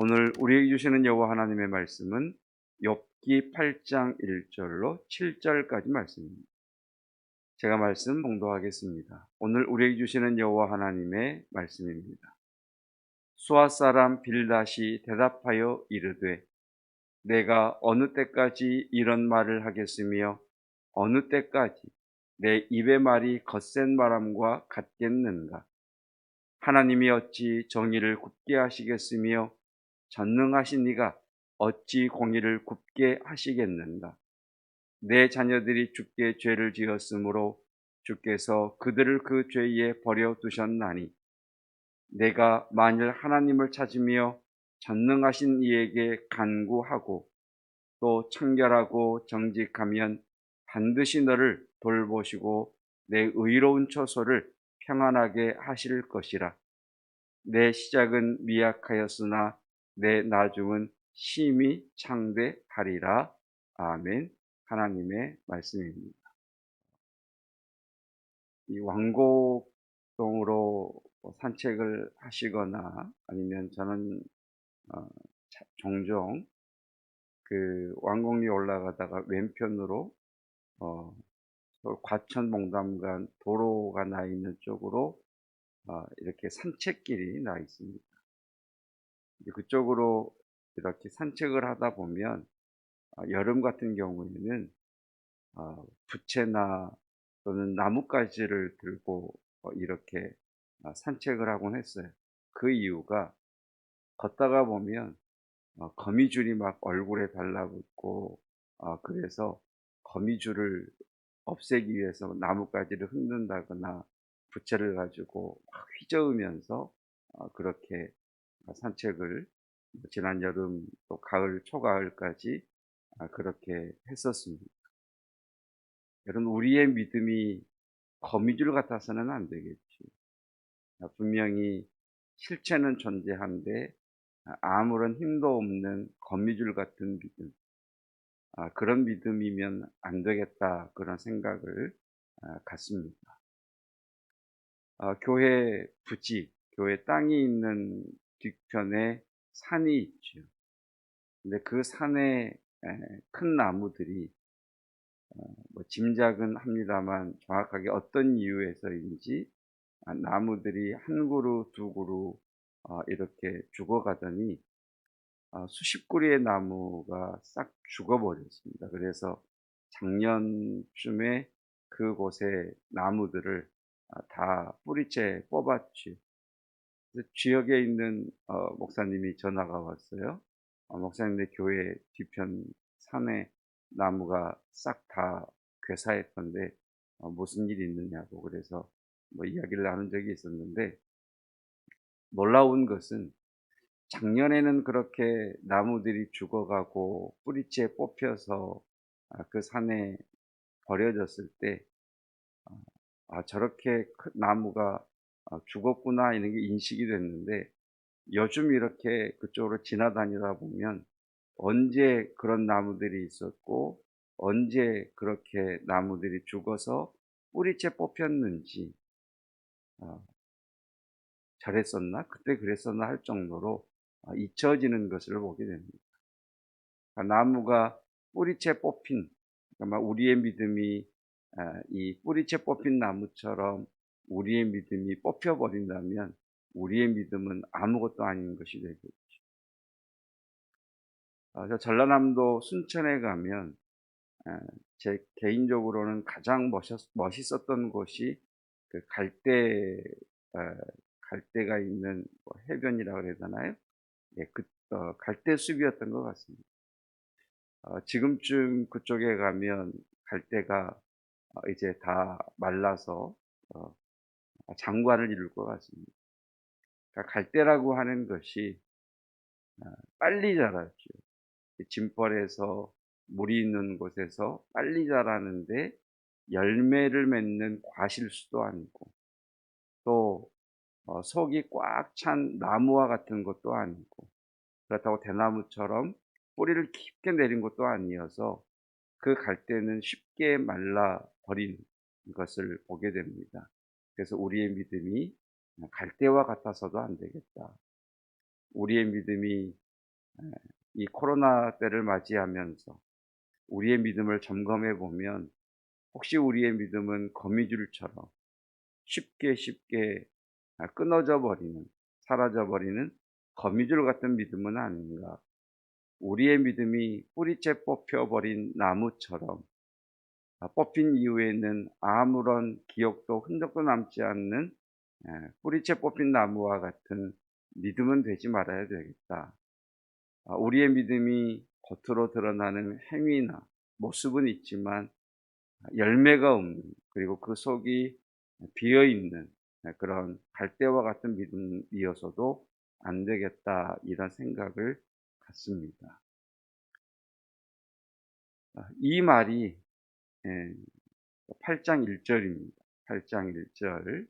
오늘 우리에게 주시는 여호와 하나님의 말씀은 욥기 8장 1절로 7절까지 말씀입니다. 제가 말씀 봉독하겠습니다. 오늘 우리에게 주시는 여호와 하나님의 말씀입니다. 수아 사람 빌닷이 대답하여 이르되 내가 어느 때까지 이런 말을 하겠으며 어느 때까지 내 입의 말이 거센 바람과 같겠는가. 하나님이 어찌 정의를 굽게 하시겠으며 전능하신 이가 어찌 공의를 굽게 하시겠는가. 내 자녀들이 주께 죄를 지었으므로 주께서 그들을 그 죄에 버려 두셨나니 내가 만일 하나님을 찾으며 전능하신 이에게 간구하고 또 청결하고 정직하면 반드시 너를 돌보시고 내 의로운 처소를 평안하게 하실 것이라. 내 시작은 미약하였으나 내 나중은 심히 창대하리라. 아멘. 하나님의 말씀입니다. 이 왕곡동으로 산책을 하시거나 아니면 저는 종종 그 왕곡리에 올라가다가 왼편으로 과천봉담간 도로가 나 있는 쪽으로 이렇게 산책길이 나 있습니다. 그쪽으로 이렇게 산책을 하다 보면 여름 같은 경우에는 부채나 또는 나뭇가지를 들고 이렇게 산책을 하곤 했어요. 그 이유가 걷다가 보면 거미줄이 막 얼굴에 달라붙고 그래서 거미줄을 없애기 위해서 나뭇가지를 흔든다거나 부채를 가지고 막 휘저으면서 그렇게 산책을 지난 여름 또 가을 초가을까지 그렇게 했었습니다. 여러분, 우리의 믿음이 거미줄 같아서는 안 되겠지. 분명히 실체는 존재한데 아무런 힘도 없는 거미줄 같은 믿음, 그런 믿음이면 안 되겠다, 그런 생각을 갖습니다. 교회 부지, 교회 땅이 있는 뒤편에 산이 있죠. 근데 그 산에 큰 나무들이 뭐 짐작은 합니다만 정확하게 어떤 이유에서인지 나무들이 한 그루 두 그루 이렇게 죽어가더니 수십 그루의 나무가 싹 죽어버렸습니다. 그래서 작년쯤에 그곳의 나무들을 다 뿌리째 뽑았지. 지역에 있는 목사님이 전화가 왔어요. 목사님네 교회 뒤편 산에 나무가 싹 다 괴사했던데 무슨 일이 있느냐고, 그래서 뭐 이야기를 나눈 적이 있었는데, 놀라운 것은 작년에는 그렇게 나무들이 죽어가고 뿌리째 뽑혀서 그 산에 버려졌을 때 저렇게 큰 나무가 죽었구나, 이런 게 인식이 됐는데, 요즘 이렇게 그쪽으로 지나다니다 보면 언제 그런 나무들이 있었고 언제 그렇게 나무들이 죽어서 뿌리째 뽑혔는지, 저랬었나 그때 그랬었나 할 정도로 잊혀지는 것을 보게 됩니다. 그러니까 나무가 뿌리째 뽑힌, 그러니까 우리의 믿음이 이 뿌리째 뽑힌 나무처럼 우리의 믿음이 뽑혀버린다면 우리의 믿음은 아무것도 아닌 것이 되겠죠. 저 전라남도 순천에 가면 제 개인적으로는 가장 멋있었던 곳이 그 갈대가 있는 뭐 해변이라고 그래야 되나요? 예, 갈대 숲이었던 것 같습니다. 지금쯤 그쪽에 가면 갈대가 이제 다 말라서 장관을 이룰 것 같습니다. 그러니까 갈대라고 하는 것이 빨리 자라죠. 짐벌에서 물이 있는 곳에서 빨리 자라는데 열매를 맺는 과실수도 아니고, 또 속이 꽉 찬 나무와 같은 것도 아니고, 그렇다고 대나무처럼 뿌리를 깊게 내린 것도 아니어서 그 갈대는 쉽게 말라 버린 것을 보게 됩니다. 그래서 우리의 믿음이 갈대와 같아서도 안 되겠다. 우리의 믿음이 이 코로나 때를 맞이하면서 우리의 믿음을 점검해 보면 혹시 우리의 믿음은 거미줄처럼 쉽게 끊어져 버리는, 사라져 버리는 거미줄 같은 믿음은 아닌가. 우리의 믿음이 뿌리째 뽑혀 버린 나무처럼 뽑힌 이후에는 아무런 기억도 흔적도 남지 않는 뿌리째 뽑힌 나무와 같은 믿음은 되지 말아야 되겠다. 우리의 믿음이 겉으로 드러나는 행위나 모습은 있지만 열매가 없는, 그리고 그 속이 비어 있는 그런 갈대와 같은 믿음이어서도 안 되겠다, 이런 생각을 갖습니다. 이 말이 8장 1절입니다. 8장 1절.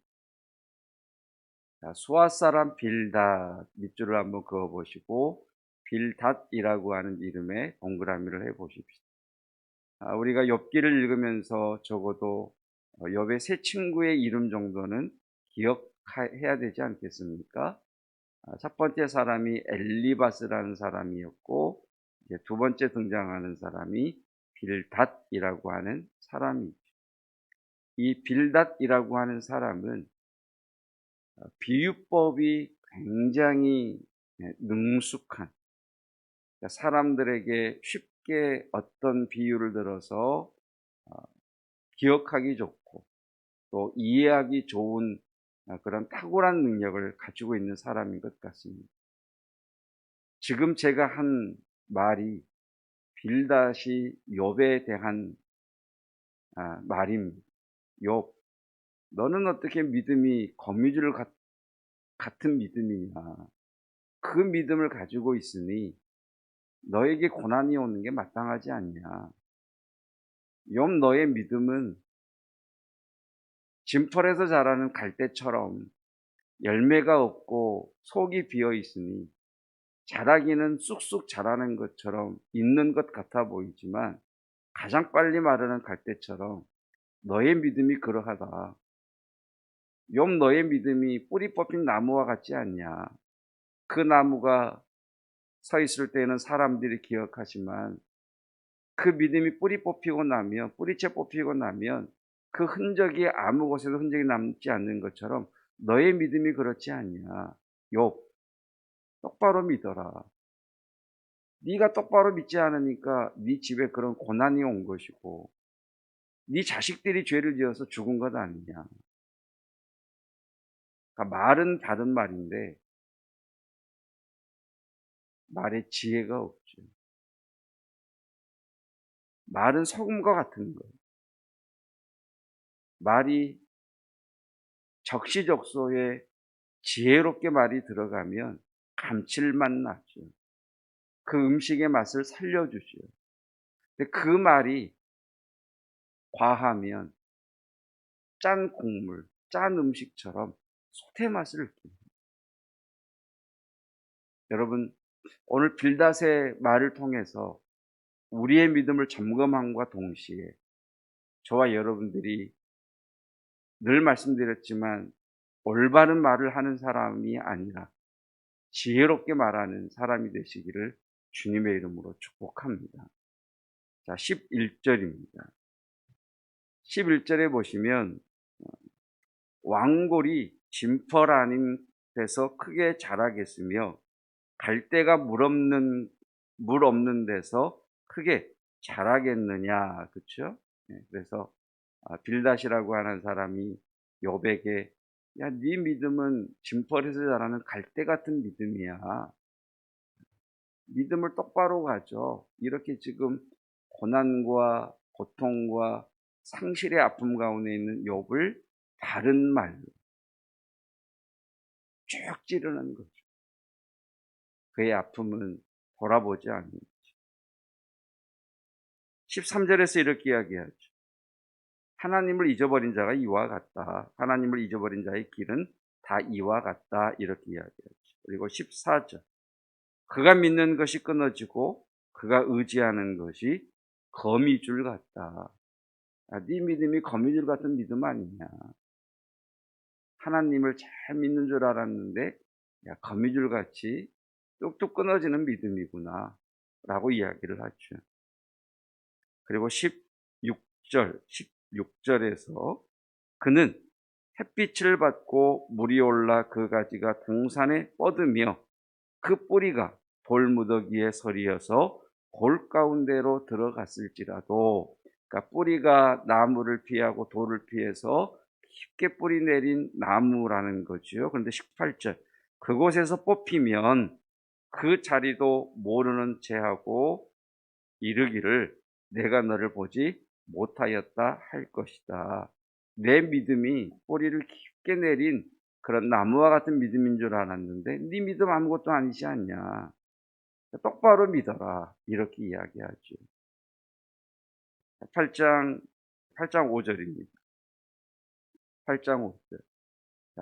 수아 사람 빌닷 밑줄을 한번 그어 보시고 빌닷이라고 하는 이름에 동그라미를 해 보십시오. 우리가 욥기를 읽으면서 적어도 욥의 세 친구의 이름 정도는 기억해야 되지 않겠습니까? 첫 번째 사람이 엘리바스라는 사람이었고, 이제 두 번째 등장하는 사람이 빌닷이라고 하는 사람이죠. 이 빌닷이라고 하는 사람은 비유법이 굉장히 능숙한, 그러니까 사람들에게 쉽게 어떤 비유를 들어서 기억하기 좋고 또 이해하기 좋은 그런 탁월한 능력을 가지고 있는 사람인 것 같습니다. 지금 제가 한 말이 빌닷이 욥에 대한 말입니다. 욥, 너는 어떻게 믿음이 거미줄 같은 믿음이냐? 그 믿음을 가지고 있으니 너에게 고난이 오는 게 마땅하지 않냐? 욥, 너의 믿음은 진펄에서 자라는 갈대처럼 열매가 없고 속이 비어 있으니 자라기는 쑥쑥 자라는 것처럼 있는 것 같아 보이지만 가장 빨리 마르는 갈대처럼 너의 믿음이 그러하다. 욥, 너의 믿음이 뿌리 뽑힌 나무와 같지 않냐? 그 나무가 서 있을 때는 사람들이 기억하지만 그 믿음이 뿌리 뽑히고 나면, 뿌리채 뽑히고 나면 그 흔적이 아무 곳에도 흔적이 남지 않는 것처럼 너의 믿음이 그렇지 않냐? 욥, 똑바로 믿어라. 네가 똑바로 믿지 않으니까 네 집에 그런 고난이 온 것이고 네 자식들이 죄를 지어서 죽은 것 아니냐. 그러니까 말은 다른 말인데 말에 지혜가 없죠. 말은 소금과 같은 거예요. 말이 적시적소에 지혜롭게 말이 들어가면 감칠맛 나죠. 그 음식의 맛을 살려주죠. 근데 그 말이 과하면 짠 국물, 짠 음식처럼 소태 맛을 느낍니다. 여러분, 오늘 빌닷의 말을 통해서 우리의 믿음을 점검함과 동시에 저와 여러분들이 늘 말씀드렸지만 올바른 말을 하는 사람이 아니라 지혜롭게 말하는 사람이 되시기를 주님의 이름으로 축복합니다. 자, 11절입니다. 11절에 보시면 왕골이 진펄 아닌 데서 크게 자라겠으며 갈대가 물 없는 데서 크게 자라겠느냐, 그렇죠? 그래서 빌닷이라고 하는 사람이 욥에게 야, 네 믿음은 진펄에서 자라는 갈대 같은 믿음이야. 믿음을 똑바로 가져. 이렇게 지금 고난과 고통과 상실의 아픔 가운데 있는 욥을 다른 말로 쭉 찌르는 거죠. 그의 아픔은 돌아보지 않는 거죠. 13절에서 이렇게 이야기하죠. 하나님을 잊어버린 자가 이와 같다. 하나님을 잊어버린 자의 길은 다 이와 같다. 이렇게 이야기하죠. 그리고 14절. 그가 믿는 것이 끊어지고 그가 의지하는 것이 거미줄 같다. 네 믿음이 거미줄 같은 믿음 아니냐. 하나님을 잘 믿는 줄 알았는데 거미줄 같이 뚝뚝 끊어지는 믿음이구나 라고 이야기를 하죠. 그리고 16절에서 그는 햇빛을 받고 물이 올라 그 가지가 동산에 뻗으며 그 뿌리가 돌무더기에 서리어서 골 가운데로 들어갔을지라도, 그러니까 뿌리가 나무를 피하고 돌을 피해서 깊게 뿌리 내린 나무라는 거죠. 그런데 18절, 그곳에서 뽑히면 그 자리도 모르는 채하고 이르기를 내가 너를 보지 못하였다 할 것이다. 내 믿음이 뿌리를 깊게 내린 그런 나무와 같은 믿음인 줄 알았는데 네 믿음 아무것도 아니지 않냐. 똑바로 믿어라. 이렇게 이야기하죠. 8장 5절입니다. 8장 5절.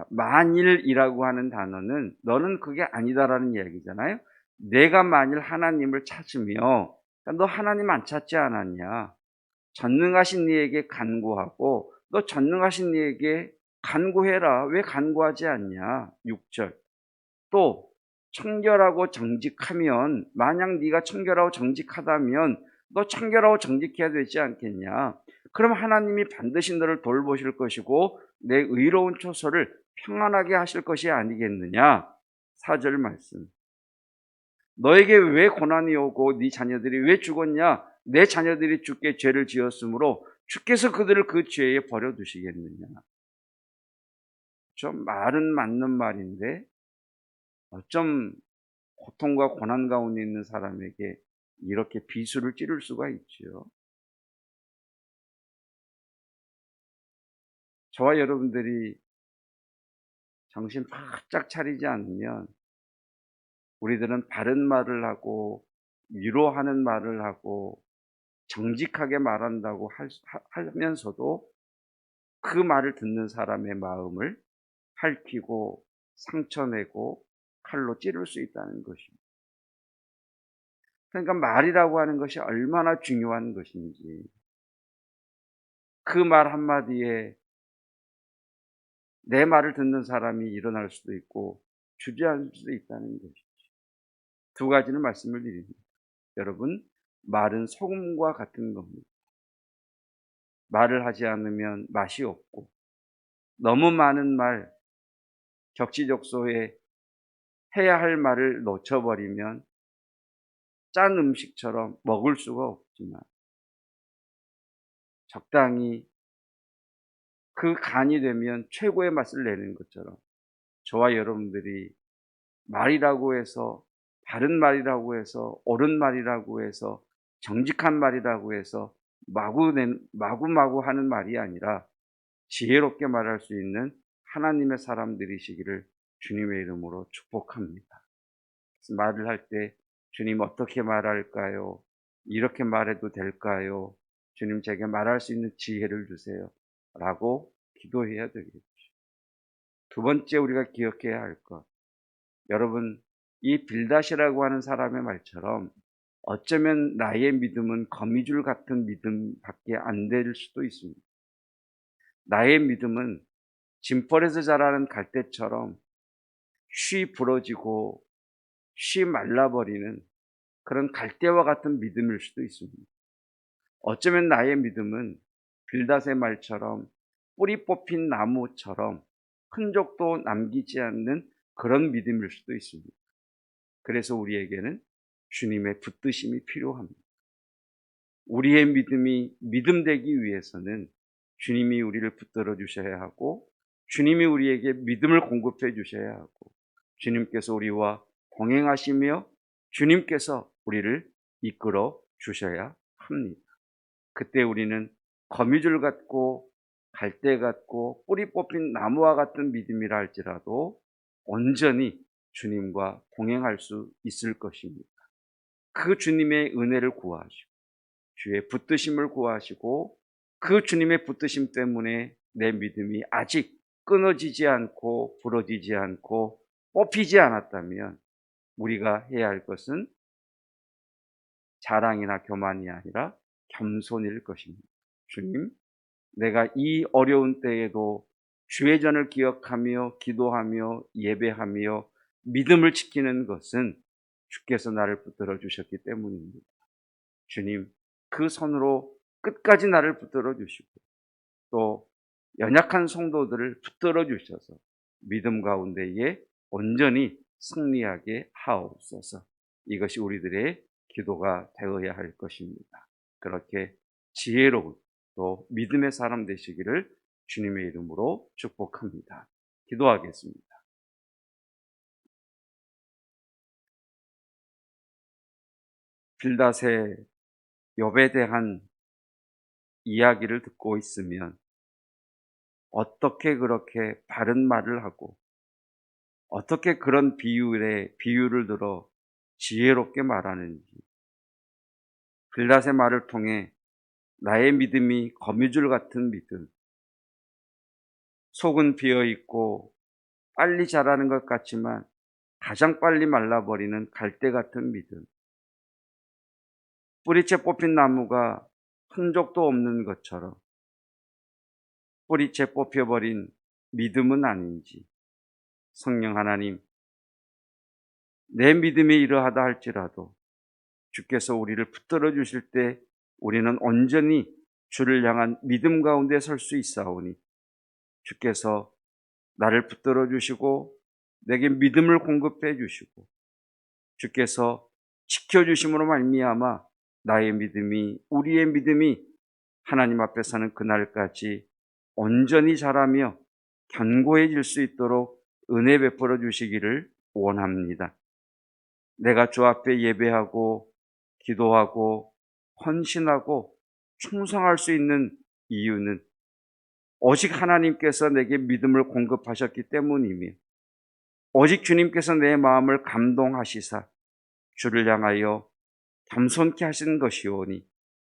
만일이라고 하는 단어는 너는 그게 아니다라는 이야기잖아요. 내가 만일 하나님을 찾으며, 너 하나님 안 찾지 않았냐? 전능하신 이에게 간구하고 너 전능하신 이에게 간구해라. 왜 간구하지 않냐? 6절. 또 청결하고 정직하면, 만약 네가 청결하고 정직하다면 너 청결하고 정직해야 되지 않겠냐? 그럼 하나님이 반드시 너를 돌보실 것이고 내 의로운 초소를 평안하게 하실 것이 아니겠느냐? 4절 말씀. 너에게 왜 고난이 오고 네 자녀들이 왜 죽었냐? 내 자녀들이 주께 죄를 지었으므로 주께서 그들을 그 죄에 버려두시겠느냐? 좀 말은 맞는 말인데 어쩜 고통과 고난 가운데 있는 사람에게 이렇게 비수를 찌를 수가 있죠. 저와 여러분들이 정신 바짝 차리지 않으면 우리들은 바른 말을 하고 위로하는 말을 하고 정직하게 말한다고 하면서도 그 말을 듣는 사람의 마음을 핥히고 상처내고 칼로 찌를 수 있다는 것입니다. 그러니까 말이라고 하는 것이 얼마나 중요한 것인지, 그 말 한마디에 내 말을 듣는 사람이 일어날 수도 있고 주저앉을 수도 있다는 것이죠. 두 가지는 말씀을 드립니다. 여러분, 말은 소금과 같은 겁니다. 말을 하지 않으면 맛이 없고, 너무 많은 말, 적시적소에 해야 할 말을 놓쳐버리면 짠 음식처럼 먹을 수가 없지만, 적당히 그 간이 되면 최고의 맛을 내는 것처럼 저와 여러분들이 말이라고 해서, 바른 말이라고 해서, 옳은 말이라고 해서, 정직한 말이라고 해서 마구마구 하는 말이 아니라 지혜롭게 말할 수 있는 하나님의 사람들이시기를 주님의 이름으로 축복합니다. 말을 할 때 주님 어떻게 말할까요? 이렇게 말해도 될까요? 주님 제게 말할 수 있는 지혜를 주세요. 라고 기도해야 되겠죠. 두 번째 우리가 기억해야 할 것. 여러분, 이 빌닷이라고 하는 사람의 말처럼 어쩌면 나의 믿음은 거미줄 같은 믿음밖에 안 될 수도 있습니다. 나의 믿음은 진펄에서 자라는 갈대처럼 쉬 부러지고 쉬 말라버리는 그런 갈대와 같은 믿음일 수도 있습니다. 어쩌면 나의 믿음은 빌닷의 말처럼 뿌리 뽑힌 나무처럼 흔적도 남기지 않는 그런 믿음일 수도 있습니다. 그래서 우리에게는 주님의 붙드심이 필요합니다. 우리의 믿음이 믿음되기 위해서는 주님이 우리를 붙들어 주셔야 하고, 주님이 우리에게 믿음을 공급해 주셔야 하고, 주님께서 우리와 동행하시며 주님께서 우리를 이끌어 주셔야 합니다. 그때 우리는 거미줄 같고 갈대 같고 뿌리 뽑힌 나무와 같은 믿음이라 할지라도 온전히 주님과 동행할 수 있을 것입니다. 그 주님의 은혜를 구하시고 주의 붙드심을 구하시고, 그 주님의 붙드심 때문에 내 믿음이 아직 끊어지지 않고 부러지지 않고 뽑히지 않았다면 우리가 해야 할 것은 자랑이나 교만이 아니라 겸손일 것입니다. 주님, 내가 이 어려운 때에도 주의 전을 기억하며 기도하며 예배하며 믿음을 지키는 것은 주께서 나를 붙들어 주셨기 때문입니다. 주님, 그 손으로 끝까지 나를 붙들어 주시고 또 연약한 성도들을 붙들어 주셔서 믿음 가운데에 온전히 승리하게 하옵소서. 이것이 우리들의 기도가 되어야 할 것입니다. 그렇게 지혜로운 또 믿음의 사람 되시기를 주님의 이름으로 축복합니다. 기도하겠습니다. 빌닷의 욥에 대한 이야기를 듣고 있으면 어떻게 그렇게 바른 말을 하고 어떻게 그런 비유를 들어 지혜롭게 말하는지, 빌닷의 말을 통해 나의 믿음이 거미줄 같은 믿음, 속은 비어 있고 빨리 자라는 것 같지만 가장 빨리 말라버리는 갈대 같은 믿음, 뿌리채 뽑힌 나무가 흔적도 없는 것처럼 뿌리채 뽑혀버린 믿음은 아닌지, 성령 하나님, 내 믿음이 이러하다 할지라도 주께서 우리를 붙들어 주실 때 우리는 온전히 주를 향한 믿음 가운데 설 수 있사오니 주께서 나를 붙들어 주시고 내게 믿음을 공급해 주시고 주께서 지켜주심으로 말미암아 나의 믿음이, 우리의 믿음이 하나님 앞에 서는 그날까지 온전히 자라며 견고해질 수 있도록 은혜 베풀어 주시기를 원합니다. 내가 주 앞에 예배하고 기도하고 헌신하고 충성할 수 있는 이유는 오직 하나님께서 내게 믿음을 공급하셨기 때문이며 오직 주님께서 내 마음을 감동하시사 주를 향하여 겸손케 하신 것이오니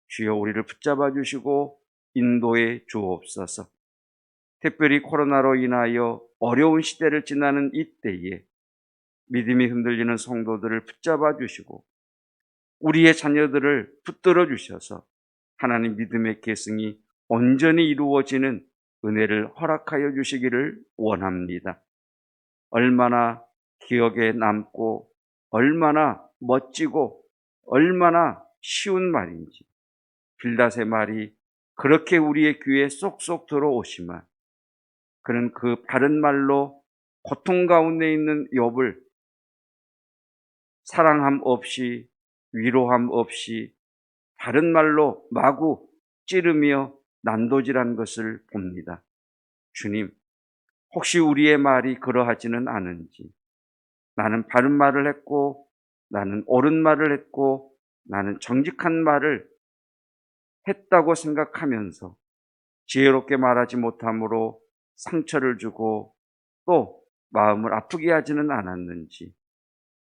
주여 우리를 붙잡아 주시고 인도해 주옵소서. 특별히 코로나로 인하여 어려운 시대를 지나는 이때에 믿음이 흔들리는 성도들을 붙잡아 주시고 우리의 자녀들을 붙들어 주셔서 하나님 믿음의 계승이 온전히 이루어지는 은혜를 허락하여 주시기를 원합니다. 얼마나 기억에 남고 얼마나 멋지고 얼마나 쉬운 말인지, 빌닷의 말이 그렇게 우리의 귀에 쏙쏙 들어오지만 그는 그 바른 말로 고통 가운데 있는 욥을 사랑함 없이 위로함 없이 바른 말로 마구 찌르며 난도질한 것을 봅니다. 주님, 혹시 우리의 말이 그러하지는 않은지, 나는 바른 말을 했고 나는 옳은 말을 했고 나는 정직한 말을 했다고 생각하면서 지혜롭게 말하지 못함으로 상처를 주고 또 마음을 아프게 하지는 않았는지,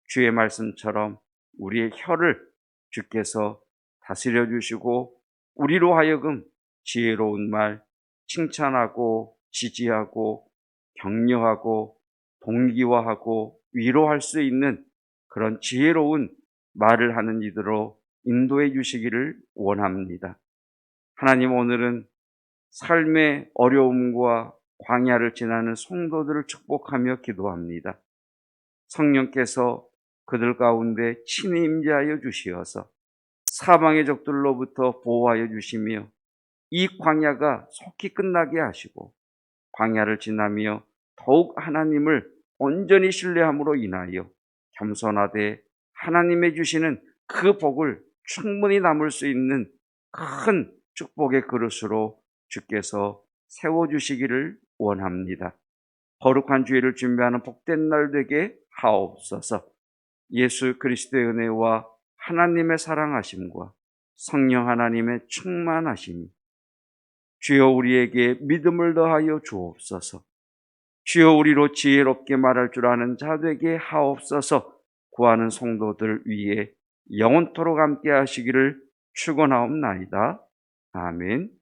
주의 말씀처럼 우리의 혀를 주께서 다스려 주시고 우리로 하여금 지혜로운 말, 칭찬하고 지지하고 격려하고 동기화하고 위로할 수 있는 그런 지혜로운 말을 하는 이들로 인도해 주시기를 원합니다. 하나님, 오늘은 삶의 어려움과 광야를 지나는 성도들을 축복하며 기도합니다. 성령께서 그들 가운데 친히 임재하여 주시어서 사방의 적들로부터 보호하여 주시며 이 광야가 속히 끝나게 하시고 광야를 지나며 더욱 하나님을 온전히 신뢰함으로 인하여 겸손하되 하나님의 주시는 그 복을 충분히 담을 수 있는 큰 축복의 그릇으로 주께서 세워주시기를 원합니다. 거룩한 주일을 준비하는 복된 날 되게 하옵소서. 예수 그리스도의 은혜와 하나님의 사랑하심과 성령 하나님의 충만하심이 주여 우리에게 믿음을 더하여 주옵소서. 주여 우리로 지혜롭게 말할 줄 아는 자 되게 하옵소서. 구하는 성도들 위에 영원토록 함께 하시기를 축원하옵나이다. 아멘.